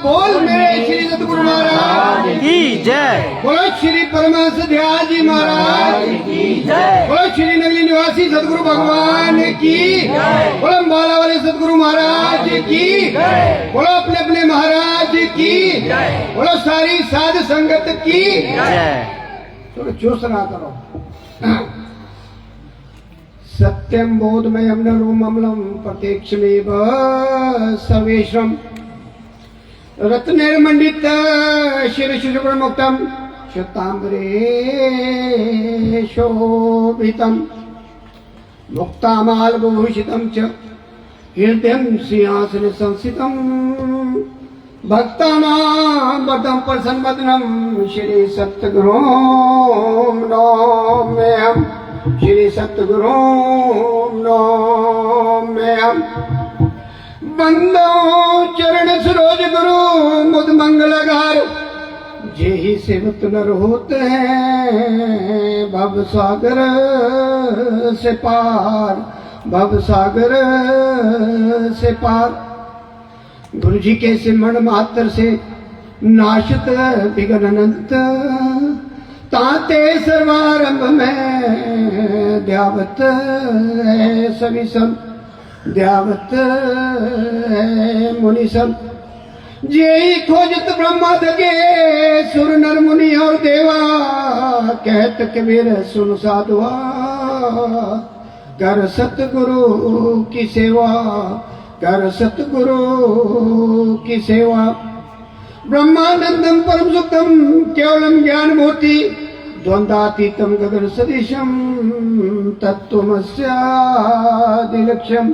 बोल मेरे श्री सतगुरु महाराज की जय। बोलो श्री परमहंस दयाल जी महाराज की जय। बोलो श्री नगली निवासी सतगुरु भगवान की बोलो अम्बाला वाले सतगुरु महाराज की बोलो अपने अपने महाराज की बोलो सारी साध संगत की जय। थोड़ा जोश ना करो। सत्यम बोधमयम नरूममलम प्रत्यक्षमेव सर्वेशम रत्नैर्मण्डित शिरशिरमुक्तम श्वेतांबरे शोभितम मुक्तामालभूषितम च हृदयं सिंहासन संस्थितम भक्तानां वरदं प्रसन्नवदनं श्री सतगुरुं नमाम्यहम् श्री सतगुरुं नमाम्यहम् वंदो चरण सरोज गुरु मुद मंगलगार जेहि सेवत नर होते हैं भव सागर से पार भव सागर से पार। गुरु जी के सिमरण मात्र से नाशत विघ्न अनंत ताते सर्वारंभ में ध्यावत है सभी संत ध्यावत है मुनि संत जेहि खोजत ब्रह्मा थके सुर नर मुनि और देवा कहत कबीर सुन साधुआ कर सतगुरु की सेवा कर सतगुरु की सेवा। ब्रह्मानंदम परम सुखम केवलम ज्ञान मूर्ति द्वंद्वातीतम गगन सदृशम तत्त्वमस्यादिलक्ष्यम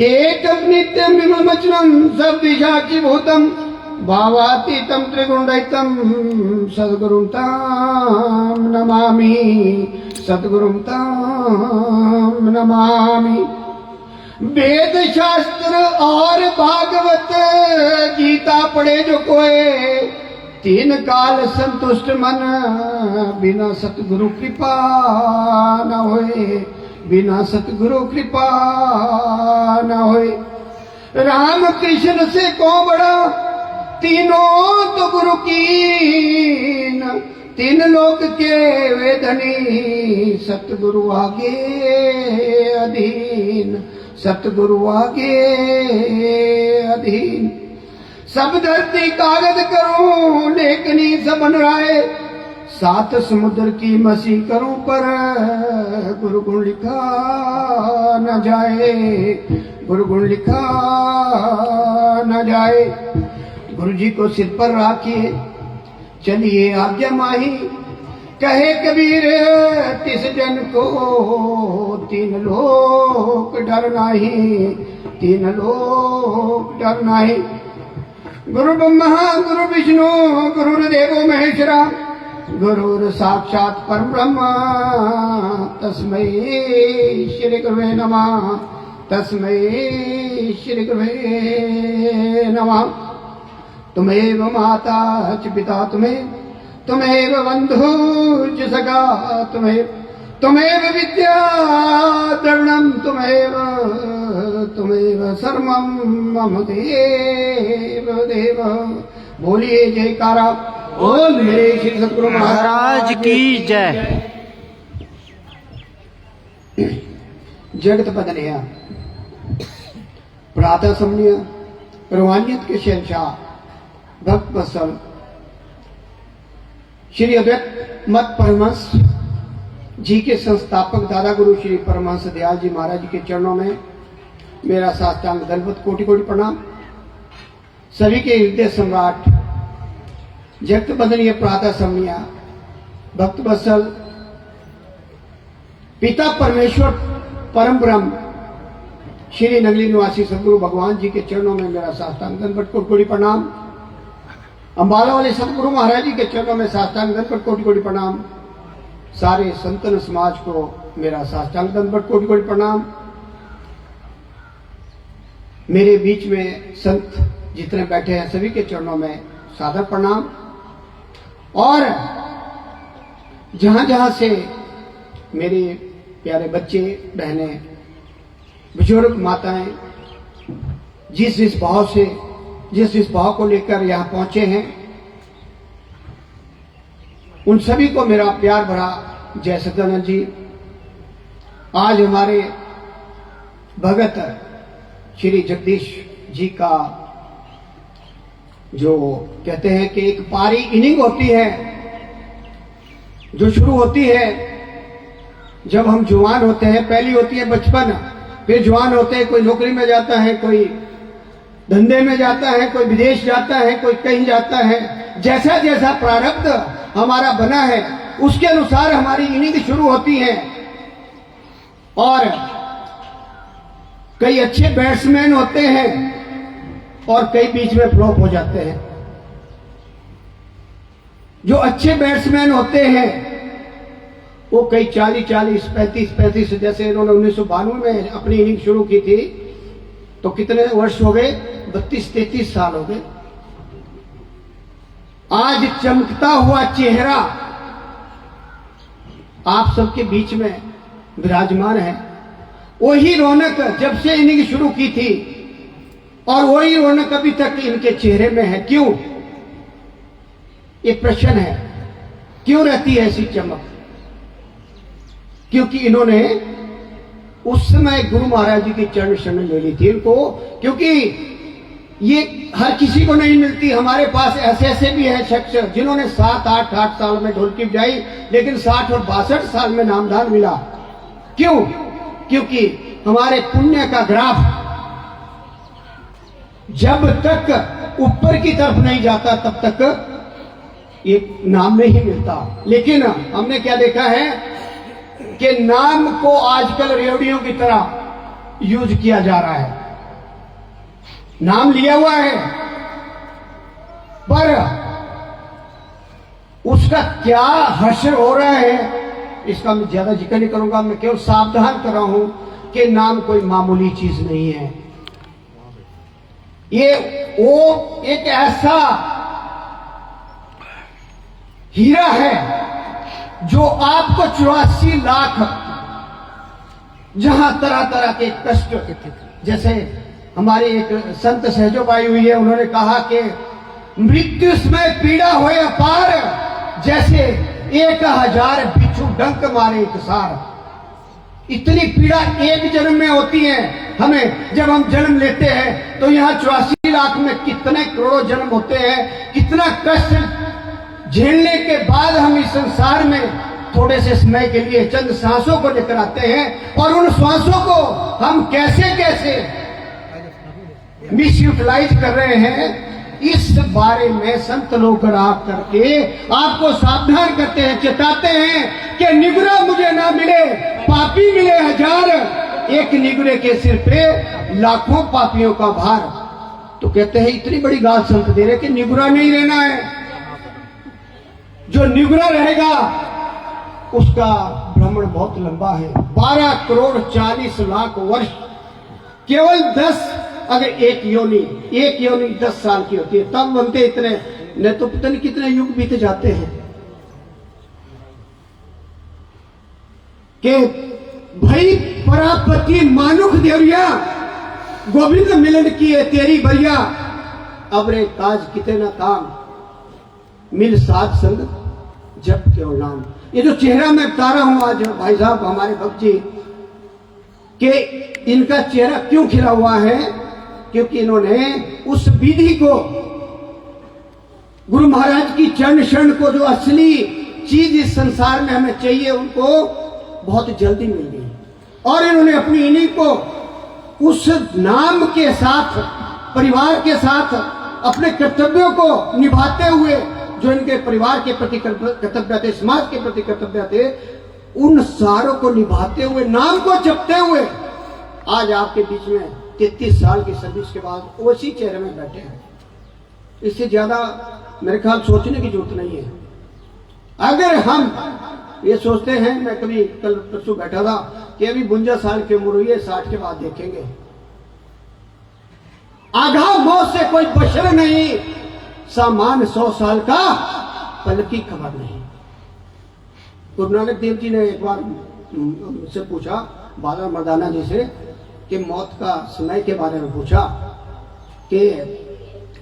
एकम नित्यम विमलमचलम सर्वदिशाक्षी भूतम भावातीतम त्रिगुणरहितम सद्गुरुं तां नमामि सद्गुरुं तां नमामि। वेद शास्त्र और भागवत गीता पढ़े जो कोई तीन काल संतुष्ट मन बिना सतगुरु कृपा न होए बिना सतगुरु कृपा न होए। राम कृष्ण से को बड़ा तीनों तो गुरु की तीन लोक के वेदनी सतगुरु आगे अधीन सतगुरु आगे अधीन। सब धरती कागज करूं लेखनी सबन राय सात समुद्र की मसी करूं पर गुरु गुण लिखा न जाए गुरु गुण लिखा न जाए। गुरु जी को सिर पर राखिए चलिए आज्ञा माही कहे कबीर तिस जन को तीन लोक डर नाही तीन लोक डर नाही। गुरु ब्रह्मा गुरु विष्णु गुरुर्देवो महेश्वरा गुरुर साक्षात परम ब्रह्म तस्मै श्री गुरुवे नमः तस्मै श्री गुरुवे नमः। तुमेव माता च पिता तुमेव बंधु च सखा तुमेव विद्या द्रविणं तुमेव सर्वं मम देव देव। बोलिए जयकारा बोल मेरे श्री सतगुरु महाराज की जय। जगत बदलिया प्रातः समनिया रूहानियत के शहंशाह भक्त वत्सल श्री अद्वैत मत परमहंस जी के संस्थापक दादा गुरु श्री परमहंस दयाल जी महाराज जी के चरणों में मेरा साष्टांग दंडवत कोटि कोटि प्रणाम। सभी के हृदय सम्राट जगत बदनीय प्रातः समनिया भक्त वत्सल पिता परमेश्वर परम ब्रह्म श्री नगली निवासी सदगुरु भगवान जी के चरणों में मेरा साष्टांग दंडवत कोटि कोटि प्रणाम। अम्बाला वाले सतगुरु महाराज जी के चरणों में साष्टांग दंडवत कोटि कोटि प्रणाम। सारे संतन समाज को मेरा साष्टांग दंडवत कोटि कोटि प्रणाम। मेरे बीच में संत जितने बैठे हैं सभी के चरणों में सादर प्रणाम। और जहां जहां से मेरे प्यारे बच्चे बहनें बुजुर्ग माताएं जिस जिस भाव से जिस भाव को लेकर यहाँ पहुंचे हैं, उन सभी को मेरा प्यार भरा जय सच्चिदानंद जी। आज हमारे भगत श्री जगदीश जी का जो कहते हैं कि एक पारी इनिंग होती है जो शुरू होती है जब हम जवान होते हैं। पहली होती है बचपन, फिर जवान होते हैं, कोई नौकरी में जाता है, कोई धंधे में जाता है, कोई विदेश जाता है, कोई कहीं जाता है। जैसा जैसा प्रारब्ध हमारा बना है उसके अनुसार हमारी इनिंग शुरू होती है। और कई अच्छे बैट्समैन होते हैं और कई बीच में फ्लॉप हो जाते हैं। जो अच्छे बैट्समैन होते हैं वो कई 40-40, 35-35, जैसे इन्होंने 1992 में अपनी इनिंग शुरू की थी तो कितने वर्ष हो गए? 32-33 साल हो गए। आज चमकता हुआ चेहरा आप सबके बीच में विराजमान है। वही रौनक जब से इनिंग शुरू की थी और वही रौनक अभी तक इनके चेहरे में है। क्यों? ये प्रश्न है, क्यों रहती है ऐसी चमक? क्योंकि इन्होंने उस समय गुरु महाराज जी की चरण शरण ले ली थी इनको, क्योंकि ये हर किसी को नहीं मिलती। हमारे पास ऐसे ऐसे भी हैं शख्स जिन्होंने 7-8 साल में ढोलकी बजाई लेकिन 60 और 62 साल में नामदान मिला। क्यों? क्योंकि हमारे पुण्य का ग्राफ जब तक ऊपर की तरफ नहीं जाता तब तक ये नाम नहीं मिलता। लेकिन हमने क्या देखा है कि नाम को आजकल रेडियो की तरह यूज किया जा रहा है। नाम लिया हुआ है पर उसका क्या हश्र हो रहा है इसका मैं ज्यादा जिक्र नहीं करूंगा। मैं केवल सावधान कर रहा हूं कि नाम कोई मामूली चीज नहीं है। ये वो एक ऐसा हीरा है जो आपको 84 लाख जहां तरह तरह के कष्ट, जैसे हमारी एक संत सहजो बाई हुई है, उन्होंने कहा कि मृत्यु में पीड़ा होए अपार, जैसे 1000 बिच्छू डंक मारे एक सार। इतनी पीड़ा एक जन्म में होती है हमें। जब हम जन्म लेते हैं तो यहाँ 84 लाख में कितने करोड़ों जन्म होते हैं। कितना कष्ट झेलने के बाद हम इस संसार में थोड़े से समय के लिए चंद सांसों को लेकर आते हैं और उन सांसों को हम कैसे कैसे मिस यूटिलाइज कर रहे हैं, इस बारे में संत लोग राग करके आपको सावधान करते हैं, चेताते हैं कि निगुरा मुझे ना मिले, पापी मिले 1000, एक निगुरे के सिर पे लाखों पापियों का भार। तो कहते हैं इतनी बड़ी गाल संत दे रहे कि निगुरा नहीं रहना है। जो निगुरा रहेगा उसका भ्रमण बहुत लंबा है, 12 करोड़ 40 लाख वर्ष। केवल 10 अगर एक योनि 10 साल की होती है तब बनते इतने, नहीं तो पता नहीं कितने युग बीते जाते हैं। कि भाई परापति मानुख देवरिया, गोविंद मिलन की है तेरी बरिया, अब रे काज किते न काम, मिल साध संग जप केवल नाम। ये जो चेहरा मैं बता रहा हूं आज भाई साहब हमारे भक्त जी कि इनका चेहरा क्यों खिला हुआ है, क्योंकि इन्होंने उस विधि को, गुरु महाराज की चरण शरण को, जो असली चीज इस संसार में हमें चाहिए, उनको बहुत जल्दी मिल गई। और इन्होंने अपनी इन्हीं को उस नाम के साथ, परिवार के साथ अपने कर्तव्यों को निभाते हुए, जो इनके परिवार के प्रति कर्तव्य थे, समाज के प्रति कर्तव्य थे, उन सारों को निभाते हुए, नाम को जपते हुए आज आपके बीच में 33 साल की सर्विस के बाद उसी चेहरे में बैठे हैं। इससे ज्यादा मेरे ख्याल सोचने की जरूरत नहीं है। अगर हम ये सोचते हैं, मैं कभी कल परसों बैठा था कि अभी 52 साल की उम्र हुई है, 60 के बाद देखेंगे। आधा मौत से कोई बशर नहीं, सामान 100 साल का पल की खबर नहीं। गुरु नानक देव जी ने एक बार मुझसे पूछा, बाला मर्दाना जी से, कि मौत का समय के बारे में पूछा कि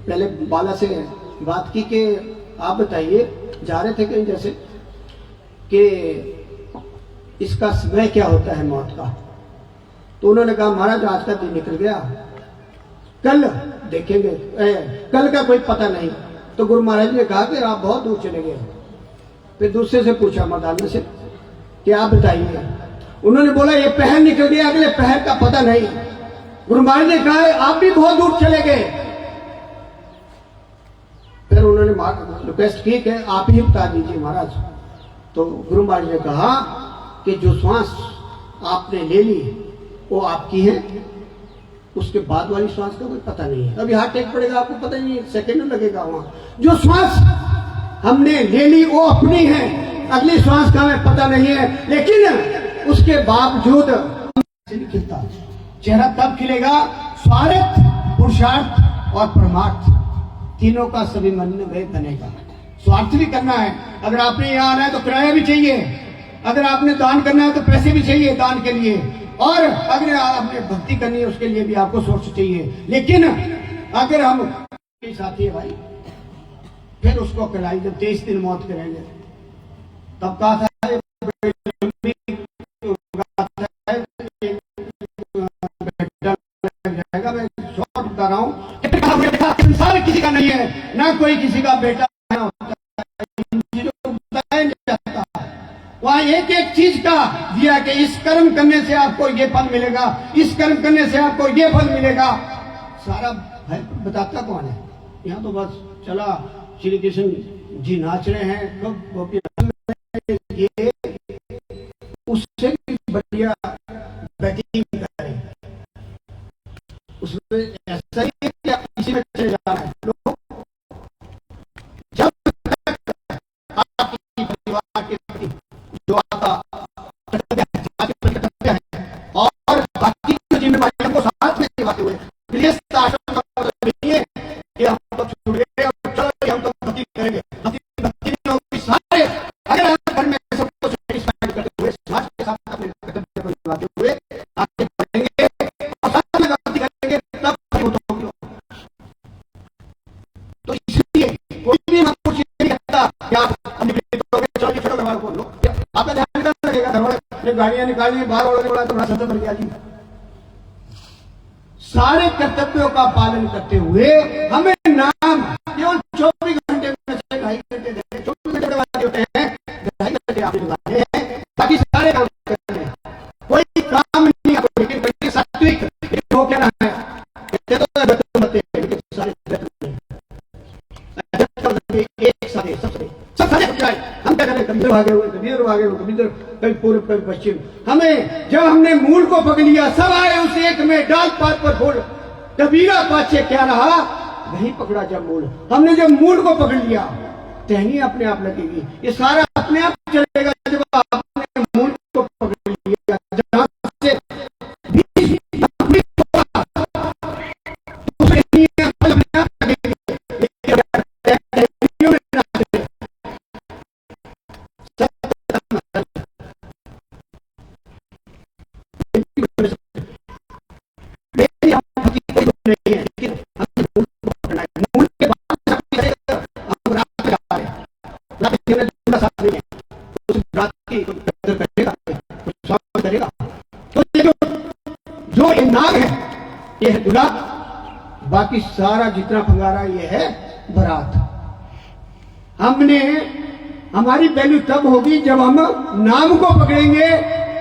पहले बाला से बात की कि आप बताइए, जा रहे थे कहीं जैसे कि इसका समय क्या होता है मौत का। तो उन्होंने कहा महाराज आज का दिन निकल गया, कल देखेंगे, कल का कोई पता नहीं। तो गुरु महाराज ने कहा कि आप बहुत दूर चले गए। फिर दूसरे से पूछा मर्दाना से कि आप बताइए। उन्होंने बोला ये पहर निकल गया, अगले पहर का पता नहीं। गुरु महाराज ने कहा आप भी बहुत दूर चले गए। फिर उन्होंने रिक्वेस्ट की कि आप ही बता दीजिए महाराज। तो गुरु महाराज ने कहा कि जो श्वास आपने ले ली वो आपकी है, उसके बाद वाली श्वास का कोई पता नहीं है। अभी हार्ट अटैक पड़ेगा आपको पता नहीं, सेकंड लगेगा। वहां जो श्वास हमने ले ली वो अपनी है, अगली श्वास का हमें पता नहीं है। लेकिन उसके बावजूद नहीं खिलता। चेहरा तब खिलेगा स्वार्थ, पुरुषार्थ और परमार्थ तीनों का सभी मन में बनेगा। स्वार्थ भी करना है, अगर आपने यहाँ आना है तो किराया भी चाहिए, अगर आपने दान करना है तो पैसे भी चाहिए दान के लिए, और अगर आपने भक्ति करनी है उसके लिए भी आपको सोच चाहिए। लेकिन अगर हम साथी है भाई, फिर उसको कलाई जब 23 दिन मौत करेंगे तब कहा था मैं शॉर्ट बता रहा हूं, संसार किसी का नहीं है, ना कोई किसी का बेटा वहां एक एक चीज का दिया कि इस कर्म करने से आपको ये फल मिलेगा, इस कर्म करने से आपको ये फल मिलेगा। सारा भाई बताता कौन है? यहाँ तो बस चला श्री कृष्ण जी नाच रहे हैं, कब गोपी ये उससे भी बढ़िया बैटिंग करें, उसमें ऐसा ही है कि इसी में चले जाना है। जब आपकी परिवार के प्रति जो आपका कर्तव्य है और बाकी की जिम्मेदारियों को साथ में निभाते हुए, गृहस्थ आश्रम का मतलब नहीं है कि हम तो छूट गए और चलो हम तो भक्ति करेंगे, भक्ति नहीं होगी। सारे अगर घर में सबको सेटिस्फाइड करते हुए समाज के साथ अपने कर्तव्य को निभाते हुए आगे बढ़ेंगे और साथ में भक्ति करेंगे, तब होगी। तो इसलिए कोई भी हमको नहीं कहता कि आप चलो ये छोड़ो व्यवहार को लो, आपका ध्यान लगेगा। घर वाले गाड़ियां निकालनी, बाहर वालों ने बोला तो बड़ा सत्य बन गया जी। सारे कर्तव्यों का पालन करते हुए हमें नाम केवल 24 घंटे में से 2.5 घंटे देते, 24 घंटे वाले होते हैं, 2.5 घंटे आप लगाते हैं, बाकी सारे काम करते हैं, कोई काम नहीं आपको। लेकिन सात्विक वो क्या नाम है, एक साथ सब हम क्या करें, कभी भागे हुए, कभी इधर भागे हुए, कभी इधर, कभी पूर्व कभी पश्चिम। हमें जब हमने मूल को पकड़ लिया, सब आए उस एक में, डाल पात पर फूल, कबीरा पाछे क्या रहा, वही पकड़ा जब मूल। हमने जब मूल को पकड़ लिया, टहनी अपने आप लगेगी, ये सारा अपने आप चलेगा जब आपने मूल को पकड़ लिया। जहां से जो ये नाग है ये है दूल्हा, बाकी सारा जितना भंगारा ये है बारात। हमने हमारी वैल्यू तब होगी जब हम नाम को पकड़ेंगे,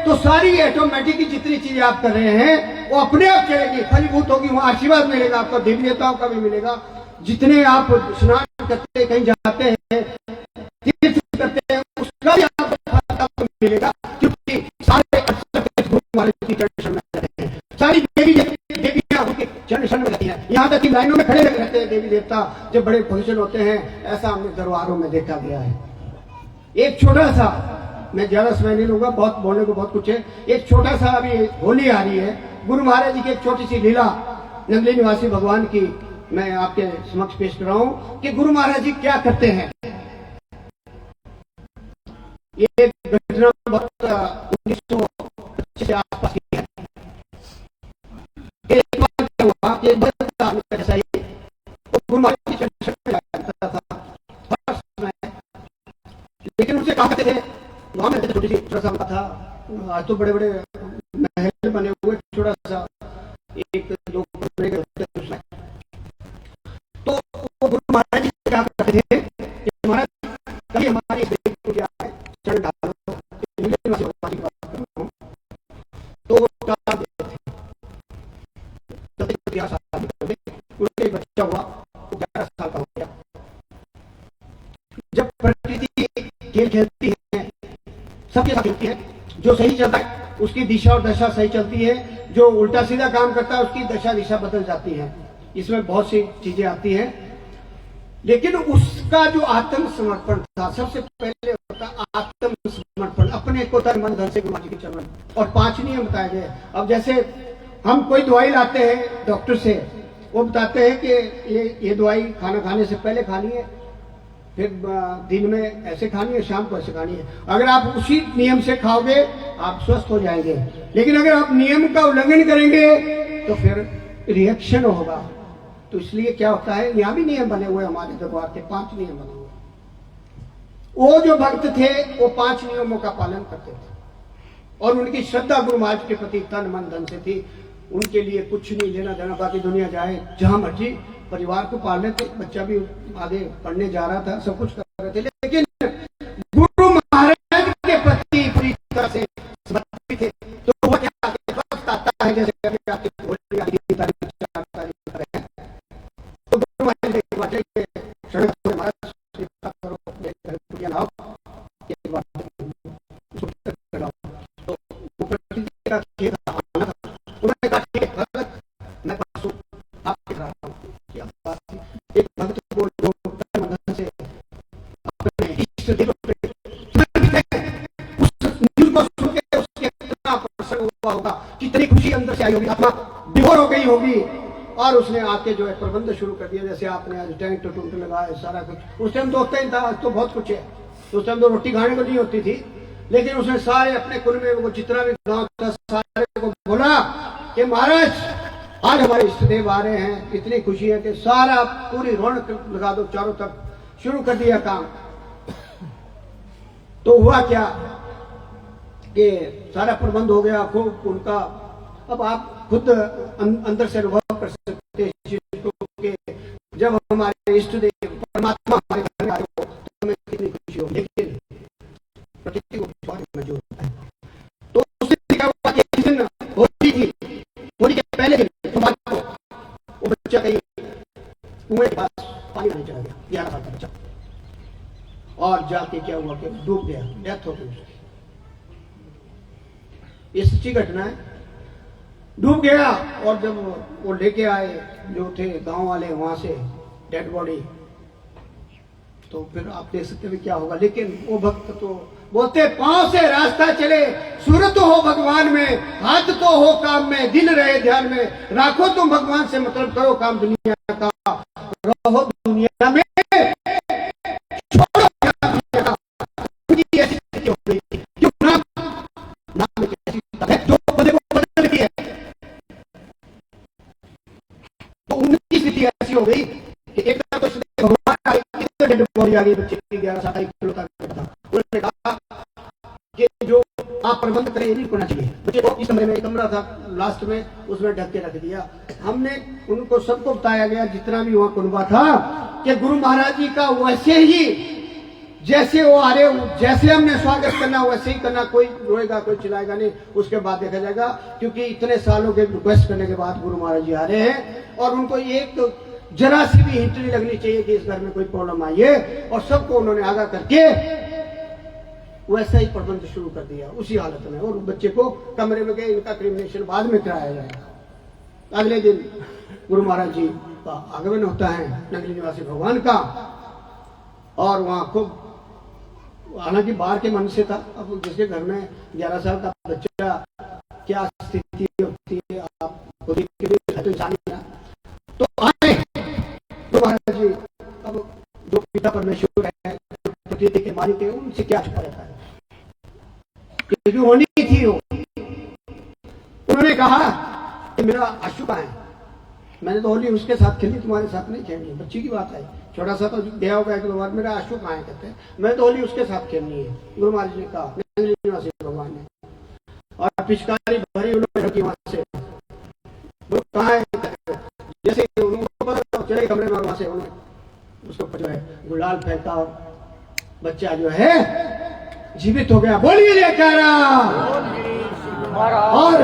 तो सारी ऑटोमेटिक जितनी चीजें आप कर रहे हैं वो अपने आप चलेगी, फलीभूत होगी, वहां आशीर्वाद मिलेगा आपको, देवी देवताओं का भी मिलेगा। जितने आप स्नान करते हैं, कहीं जाते हैं, तीर्थ करते हैं, उसका भी आपको मिलेगा, क्योंकि सारे चरण में रहते हैं, सारी देवियां उनके चरण में रहती हैं। यहाँ तक कि लाइनों में खड़े रहते हैं देवी देवता जब बड़े फंक्शन होते हैं, ऐसा हमने दरबारों में देखा गया है। एक छोटा सा, मैं ज्यादा समय नहीं लूंगा, बहुत बोलने को बहुत कुछ है। एक छोटा सा, अभी होली आ रही है, गुरु महाराज जी की एक छोटी सी लीला नगली निवासी भगवान की मैं आपके समक्ष पेश कर रहा हूं कि गुरु महाराज जी क्या करते हैं। ये घटना बहुत 1925 के आसपास की है। एक बार क्या हुआ कि गुरु महाराज लेकिन उनसे कहा करते थे, गाँव में छोटी सी छोटा सा मकान था, आज तो बड़े बड़े महल बने हुए, छोटा सा एक दो कमरे के होते थे उसमें। तो वो गुरु महाराज जी क्या करते थे कि महाराज कभी हमारी बेटी को क्या है चरण डालो, तो वो डाल देते थे। जब तक 11 साल की उनके बच्चा हुआ, वो 11 साल का हो गया। जब प्रकृति खेल खेलती है, सबके साथ खेलती है, जो सही चलता है उसकी दिशा और दशा सही चलती है, जो उल्टा सीधा काम करता है उसकी दशा दिशा बदल जाती है। इसमें बहुत सी चीजें आती हैं, लेकिन उसका जो आत्मसमर्पण था, सबसे पहले होता आत्मसमर्पण, अपने को तन मन धन से गुरु जी के चरण। और 5 नियम बताए गए। अब जैसे हम कोई दवाई लाते हैं डॉक्टर से, वो बताते हैं कि ये दवाई खाना खाने से पहले खानी है, फिर दिन में ऐसे खानी है, शाम को ऐसे खानी है। अगर आप उसी नियम से खाओगे आप स्वस्थ हो जाएंगे, लेकिन अगर आप नियम का उल्लंघन करेंगे तो फिर रिएक्शन होगा। तो इसलिए क्या होता है, यहाँ भी नियम बने हुए हमारे दरबार के, 5 नियम बने हुए। वो जो भक्त थे वो 5 नियमों का पालन करते थे और उनकी श्रद्धा गुरु महाराज के प्रति तन मन धन से थी। उनके लिए कुछ नहीं लेना देना, बाकी दुनिया जाए जहां मर्जी, परिवार को पाल लेते, बच्चा भी आगे पढ़ने जा रहा था, सब कुछ कर रहे थे, लेकिन गुरु महाराज के प्रति पूरी तरह से समर्पित थे। तो वो क्या वक्त आता है, जैसे अभी आपकी तो गुरु महाराज के शरण महाराज स्वीकार करो, तो वो प्रकृति का खेल आना, उन्होंने कहा ठीक है गलत, मैं परसों आपके रहा हूँ। एक भक्त को जो मदद से अपने इष्ट देव पे उस न्यूज़ को सुन के उसके कितना प्रसन्न हुआ होगा, कितनी खुशी अंदर से आई होगी, आत्मा विभोर हो गई होगी, और उसने आके जो है प्रबंध शुरू कर दिया। जैसे आपने आज टेंट टूट लगाए, सारा कुछ उस टाइम तो होता ही था, आज तो बहुत कुछ है। उस टाइम तो रोटी खाने को नहीं होती थी, लेकिन उसने सारे अपने कुल में वो जितना भी गांव था सारे को बोला कि महाराज आज हमारे इष्ट देव आ रहे हैं, इतनी खुशी है कि सारा पूरी रौनक लगा दो चारों तरफ, शुरू कर दिया काम। तो हुआ क्या कि सारा प्रबंध हो गया खूब उनका। अब आप खुद अंदर से अनुभव कर सकते हैं इस चीज को कि जब हमारे इष्ट देव परमात्मा हमारे घर में आए हो तो हमें कितनी खुशी हो, लेकिन प्रकृति को में जो होता है। तो उसने क्या हुआ कि इस दिन होली थी, होली के पहले दिन को वो बच्चा कहीं कुएं के पास पानी नहीं चला गया, 11 साल का बच्चा, और जाके क्या हुआ कि डूब गया, डेथ हो गई उसकी। ये सच्ची घटना है, डूब गया। और जब वो लेके आए जो थे गांव वाले वहां से डेड बॉडी, तो फिर आप देख सकते हैं क्या होगा। लेकिन वो भक्त तो बोलते, पांव से रास्ता चले, सूरत हो भगवान में, हाथ तो हो काम में, दिल रहे ध्यान में, राखो तुम भगवान से मतलब, करो काम दुनिया का, रहो दुनिया में, छोड़ो दुनिया का। ऐसी स्थिति हो गई थी, क्यों ना नाम में ऐसी है जो खुद को बदल की है। तो उनकी स्थिति ऐसी हो गई कि एक तो भगवान डेड बॉडी आ गई, बच्चे की 11 साल का था। उन्होंने कहा कि जो आप प्रबंध करें ये नहीं करना चाहिए, बच्चे को इस कमरे में, एक कमरा था लास्ट में, उसमें ढक के रख दिया। हमने उनको सबको बताया गया जितना भी वहां कुनबा था कि गुरु महाराज जी का वैसे ही जैसे वो आ रहे, जैसे हमने स्वागत करना वैसे ही करना, कोई रोएगा कोई चिल्लाएगा नहीं, उसके बाद देखा जाएगा। क्योंकि इतने सालों के रिक्वेस्ट करने के बाद गुरु महाराज जी आ रहे हैं और उनको एक जरा सी भी हिंट नहीं लगनी चाहिए कि इस घर में कोई प्रॉब्लम आई है, और सबको उन्होंने आगाह करके वैसा ही प्रबंध शुरू कर दिया उसी हालत में। और बच्चे को कमरे में गए, इनका क्रिमिनेशन बाद में कराया जाएगा। अगले दिन गुरु महाराज जी का आगमन होता है नगली निवासी भगवान का, और वहां खूब, हालांकि बाहर के मन से था, अब जिसके घर में 11 साल का बच्चा क्या स्थिति होती है आप खुद के लिए तो जानिए ना। तो आए तो महाराज जी, अब जो पिता परमेश्वर है, प्रकृति के मालिक है, उनसे क्या छुपा रहता है, क्योंकि होनी थी वो। उन्होंने कहा कि मेरा अशुभ है, मैंने तो होली उसके साथ खेली, तुम्हारे साथ नहीं खेलनी। बच्ची की बात है, छोटा सा तो गया होगा एक दो बार, मेरा आशु कहाँ है कहते हैं, मैं तो होली उसके साथ खेलनी है, गुरु महाराज ने कहा, नंगली निवासी भगवान ने। और पिचकारी भरी उन्होंने रखी वहां से, वो कहाँ है, जैसे उनको चले कमरे में, वहां से उन्होंने उसको जो है गुलाल फेंका और बच्चा जो है जीवित हो गया। बोलिए जयकारा। और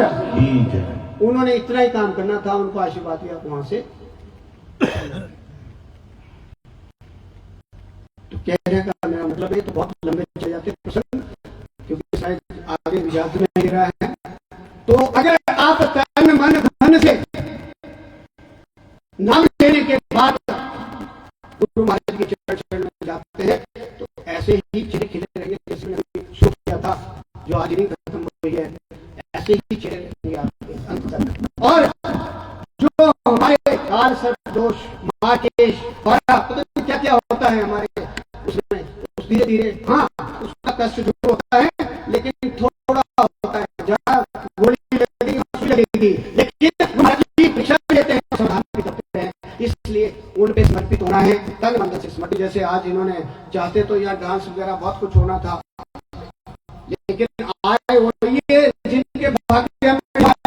उन्होंने इतना ही काम करना था, उनको आशीर्वाद दिया वहां से। तो कहने का मेरा मतलब है, तो बहुत लंबे चले जाते प्रसंग, क्योंकि शायद आगे विजात में ही रहा है। तो अगर आप तन मन धन से नाम लेने के बाद गुरु महाराज के चरण में जाते हैं, तो ऐसे ही चेहरे खिले रहेंगे, जैसे मैंने सोच किया था, जो आज नहीं खत्म हुई है, ऐसे ही चेहरे रहेंगे आपके अंत तक। और जो हमारे काल सर्प दोष, महाकेश, क्या क्या होता है हमारे उसमें, उस धीरे धीरे हाँ उसका कष्ट जो होता है, लेकिन थोड़ा होता है, जहाँ गोली लगेगी, लेकिन परीक्षा लेते हैं, समाधान भी करते हैं। इसलिए उन पे समर्पित होना है, तन मन से समर्पित। जैसे आज इन्होंने चाहते तो यहाँ डांस वगैरह बहुत कुछ होना था, लेकिन आए वो ये जिनके भाग्य में आप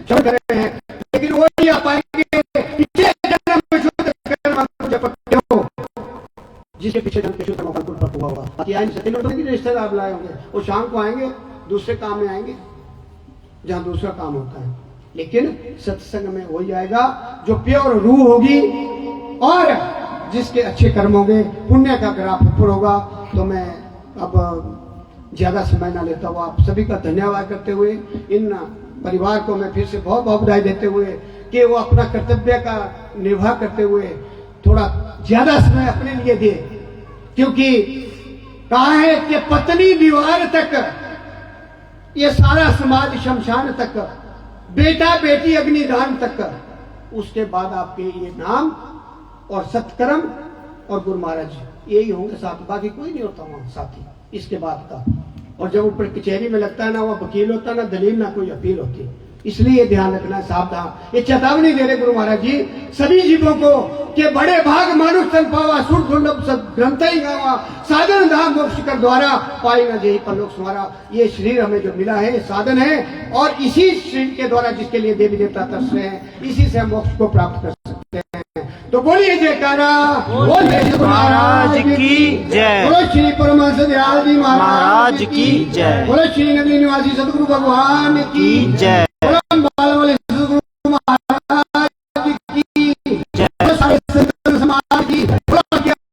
कर रहे हैं, लेकिन वो नहीं आ पाएंगे जिसके पीछे जन्म के शुद्ध हुआ होगा। बाकी आएंगे रिश्तेदार लाए होंगे, वो शाम को आएंगे, दूसरे काम में आएंगे जहां दूसरा काम होता है, लेकिन सत्संग में हो जाएगा जो प्योर रूह होगी और जिसके अच्छे कर्म होंगे, पुण्य का ग्राफ ऊपर होगा। तो मैं अब ज्यादा समय ना लेता हूँ, आप सभी का धन्यवाद करते हुए, इन परिवार को मैं फिर से बहुत बहुत बधाई देते हुए कि वो अपना कर्तव्य का निर्वाह करते हुए थोड़ा ज्यादा समय अपने लिए दे, क्योंकि कहा है कि पत्नी दीवार तक, ये सारा समाज शमशान तक, बेटा बेटी अग्निदान तक, उसके बाद आपके ये नाम और सत्कर्म और गुरु महाराज यही होंगे साथ, बाकी कोई नहीं होता वहां साथी इसके बाद का। और जब ऊपर कचहरी में लगता है ना, वो वकील होता है ना दलील, ना कोई अपील होती, इसलिए ध्यान रखना, सावधान। ये चेतावनी दे रहे गुरु महाराज जी सभी जीवों को कि बड़े भाग मानुष तन पावा, सुर दुर्लभ सब ग्रंथ ही गावा, साधन धाम मोक्ष कर द्वारा, पाएगा जय परलोक तुम्हारा। ये शरीर हमें जो मिला है साधन है, और इसी शरीर के द्वारा जिसके लिए देवी देवता तरस रहे हैं, इसी से हम मोक्ष को प्राप्त कर सकते हैं। तो बोलिए जयकारा, बोलिए महाराज की जय, बोलो श्री परमहंस दयाल जी महाराज की जय, बोलो श्री नगरी निवासी सदगुरु भगवान की जय।